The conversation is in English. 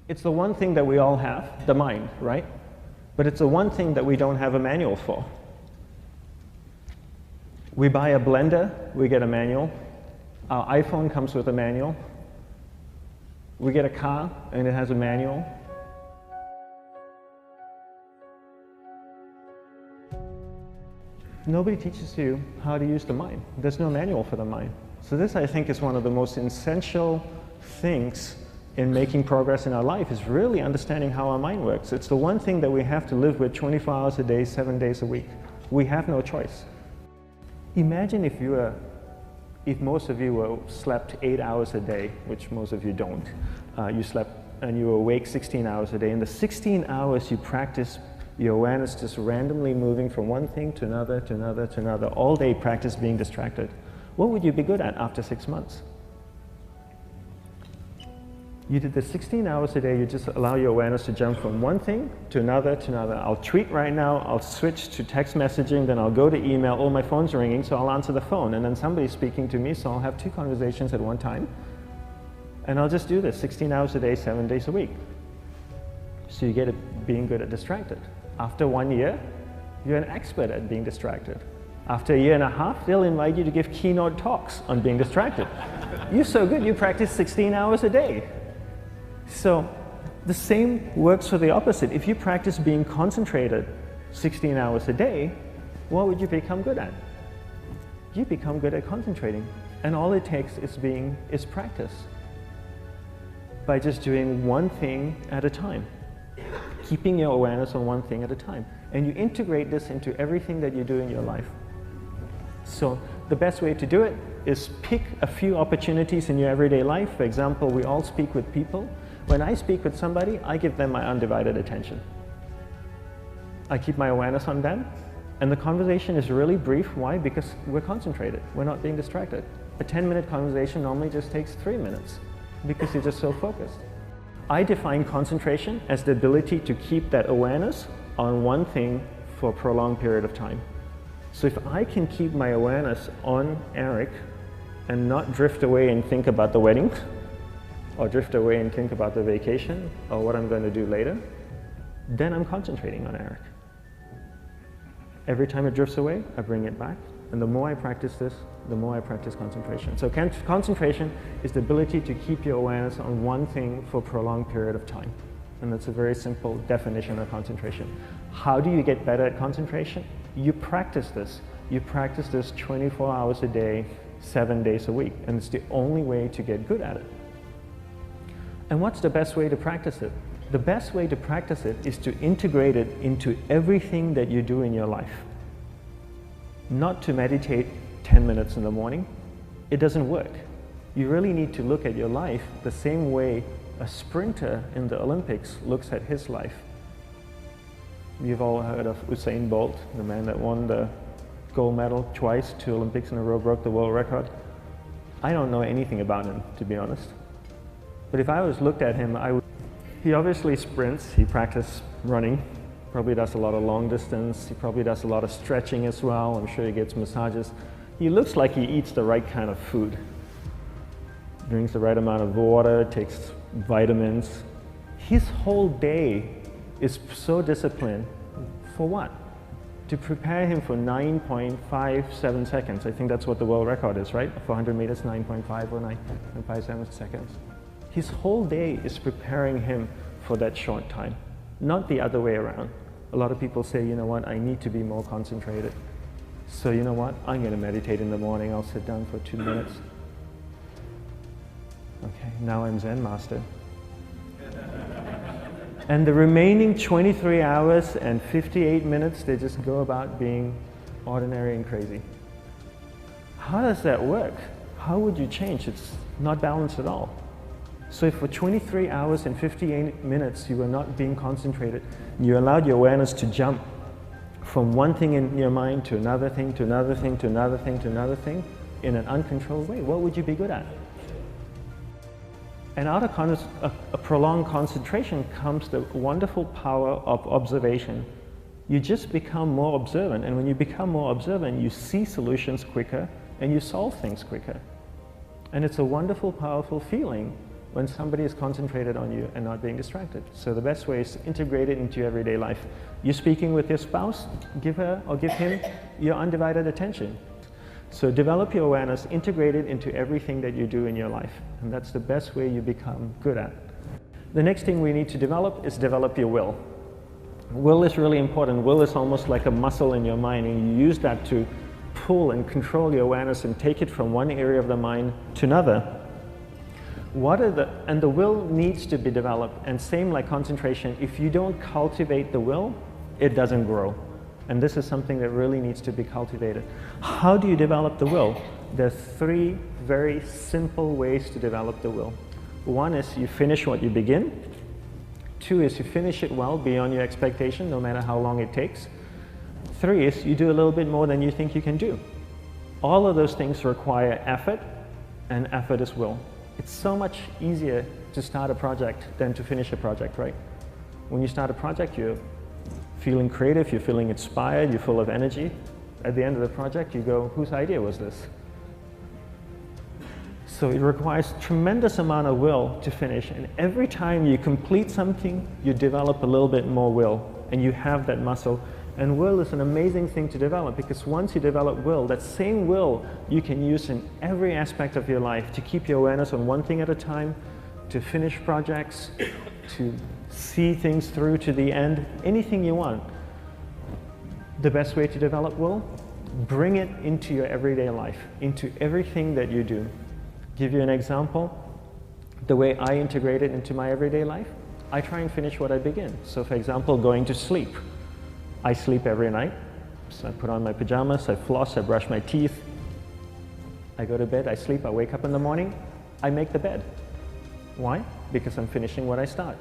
It's the one thing that we all have, the mind, right? But it's the one thing that we don't have a manual for. We buy a blender, we get a manual. Our iPhone comes with a manual. We get a car and it has a manual. Nobody teaches you how to use the mind. There's no manual for the mind. So this, I think, is one of the most essential things in making progress in our life, is really understanding how our mind works. It's the one thing that we have to live with 24 hours a day, 7 days a week. We have no choice. Imagine if most of you slept 8 hours a day, which most of you don't. You slept and you were awake 16 hours a day. In the 16 hours you practice your awareness just randomly moving from one thing to another, to another, to another. All day practice being distracted. What would you be good at after 6 months? You did the 16 hours a day, you just allow your awareness to jump from one thing to another to another. I'll tweet right now, I'll switch to text messaging, then I'll go to email. Oh, my phone's ringing, so I'll answer the phone. And then somebody's speaking to me, so I'll have 2 conversations at one time. And I'll just do this 16 hours a day, 7 days a week. So you get it being good at distracted. After 1 year, you're an expert at being distracted. After a year and a half, they'll invite you to give keynote talks on being distracted. You're so good, you practice 16 hours a day. So the same works for the opposite. If you practice being concentrated 16 hours a day, what would you become good at? You become good at concentrating. And all it takes is practice. By just doing one thing at a time. Keeping your awareness on one thing at a time. And you integrate this into everything that you do in your life. So the best way to do it is pick a few opportunities in your everyday life. For example, we all speak with people. When I speak with somebody, I give them my undivided attention. I keep my awareness on them, and the conversation is really brief. Why? Because we're concentrated. We're not being distracted. A 10-minute conversation normally just takes 3 minutes because you're just so focused. I define concentration as the ability to keep that awareness on one thing for a prolonged period of time. So if I can keep my awareness on Eric and not drift away and think about the wedding, or drift away and think about the vacation, or what I'm going to do later, then I'm concentrating on Eric. Every time it drifts away, I bring it back. And the more I practice this, the more I practice concentration. So concentration is the ability to keep your awareness on one thing for a prolonged period of time. And that's a very simple definition of concentration. How do you get better at concentration? You practice this. You practice this 24 hours a day, 7 days a week. And it's the only way to get good at it. And what's the best way to practice it? The best way to practice it is to integrate it into everything that you do in your life. Not to meditate 10 minutes in the morning. It doesn't work. You really need to look at your life the same way a sprinter in the Olympics looks at his life. You've all heard of Usain Bolt, the man that won the gold medal twice, 2 Olympics in a row, broke the world record. I don't know anything about him, to be honest. But if I was looked at him, he obviously sprints, he practices running, probably does a lot of long distance, he probably does a lot of stretching as well, I'm sure he gets massages. He looks like he eats the right kind of food. Drinks the right amount of water, takes vitamins. His whole day is so disciplined. For what? To prepare him for 9.57 seconds. I think that's what the world record is, right? For 100 meters, 9.5 or 9.57 seconds. His whole day is preparing him for that short time, not the other way around. A lot of people say, you know what, I need to be more concentrated. So you know what, I'm going to meditate in the morning, I'll sit down for 2 minutes. Okay, now I'm Zen master. And the remaining 23 hours and 58 minutes, they just go about being ordinary and crazy. How does that work? How would you change? It's not balanced at all. So if for 23 hours and 58 minutes you were not being concentrated, you allowed your awareness to jump from one thing in your mind to another thing, to another thing, to another thing, to another thing, in an uncontrolled way, what would you be good at? And out of a prolonged concentration comes the wonderful power of observation. You just become more observant, and when you become more observant, you see solutions quicker and you solve things quicker. And it's a wonderful, powerful feeling when somebody is concentrated on you and not being distracted. So the best way is to integrate it into your everyday life. You're speaking with your spouse, give her or give him your undivided attention. So develop your awareness, integrate it into everything that you do in your life. And that's the best way you become good at. The next thing we need to develop is develop your will. Will is really important. Will is almost like a muscle in your mind, and you use that to pull and control your awareness and take it from one area of the mind to another. And the will needs to be developed, and same like concentration, if you don't cultivate the will, it doesn't grow. And this is something that really needs to be cultivated. How do you develop the will? There's 3 very simple ways to develop the will. 1 is you finish what you begin. 2 is you finish it well beyond your expectation, no matter how long it takes. 3 is you do a little bit more than you think you can do. All of those things require effort, and effort is will. It's so much easier to start a project than to finish a project, right? When you start a project, you're feeling creative, you're feeling inspired, you're full of energy. At the end of the project, you go, whose idea was this? So it requires tremendous amount of will to finish, and every time you complete something, you develop a little bit more will, and you have that muscle. And will is an amazing thing to develop, because once you develop will, that same will you can use in every aspect of your life to keep your awareness on one thing at a time, to finish projects, to see things through to the end, anything you want. The best way to develop will? Bring it into your everyday life, into everything that you do. Give you an example. The way I integrate it into my everyday life, I try and finish what I begin. So for example, going to sleep. I sleep every night, so I put on my pajamas, I floss, I brush my teeth, I go to bed, I sleep, I wake up in the morning, I make the bed. Why? Because I'm finishing what I start.